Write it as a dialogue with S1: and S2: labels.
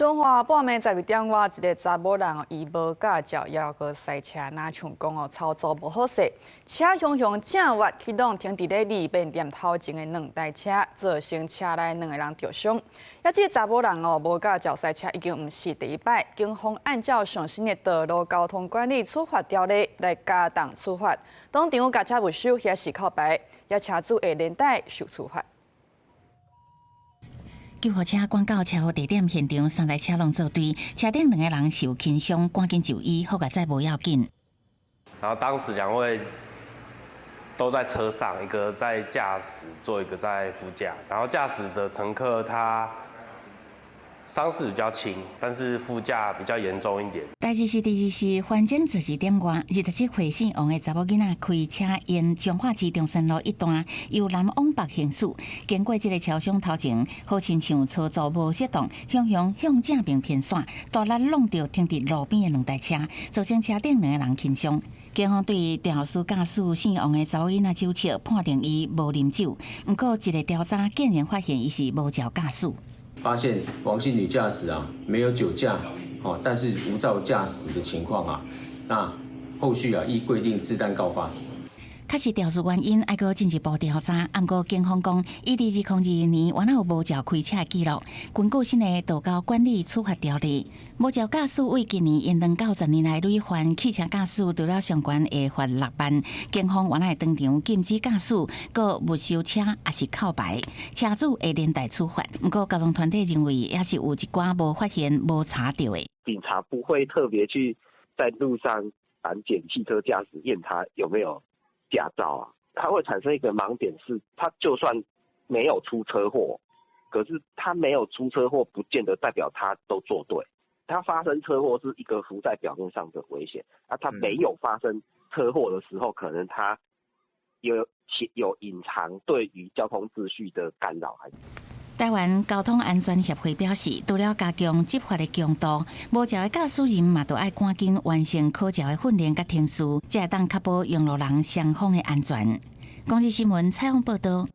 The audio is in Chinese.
S1: 中华半暝12点外，一个查某人伊无驾照，要个赛车，哪像讲操作无好势，车雄正滑启动停伫咧里面店头前的2台车，造成车内2个人受伤。这个查某人无驾照赛车已经毋是第一摆，警方按照上新的道路交通管理处罚条例来加重处罚，当场驾车没收也是靠牌，也车主会连带受处罚。
S2: 救护车赶到车祸地点现场，3台车拢做对，车顶2个人受轻伤，赶紧就医，好在再无要紧。
S3: 然后当时2位都在车上，一个在驾驶座，一个在副驾。然后驾驶的乘客他伤势比较轻，但是副驾比较严重一点。
S2: 代志是第二是反正12点外，27岁姓王的查某囡仔开车沿彰化市中山路一段由南往北行驶，经过这个桥厢头前，好亲像操作无适当，向正面偏闪，大力弄到停伫路边的2台车，造成车顶2个人轻伤。 警方对肇事驾驶姓王的查某囡仔酒测判定伊无啉酒，不过一个调查竟然发现伊是无照驾驶。
S4: 发现王姓女驾驶没有酒驾，但是无照驾驶的情况那后续依规定自担告发。
S2: 确实肇事原因，还阁进一步调查。不过警方讲，伊伫2022年原来有无照开车的记录。根据新的道交管理处罚条例，无照驾驶为今年延长到10年来累犯汽车驾驶，除了相关会罚6万。警方原来当场禁止驾驶，搁没收车也是靠牌，车主会连带处罚。不过交通团体认为，也是有一寡无发现、无查到的。
S5: 警察不会特别去在路上拦检汽车驾驶验他有没有 驾照它会产生一个盲点是，他就算没有出车祸，可是他没有出车祸，不见得代表他都做对。他发生车祸是一个浮在表面上的危险，他没有发生车祸的时候，可能他有隐藏对于交通秩序的干扰。
S2: 台湾交通安全协会表示，除了加强执法的强度，无照的驾驶人嘛，都爱赶紧完成考照的训练甲听书，才会当确保用路人双方的安全。公视新闻采访报道。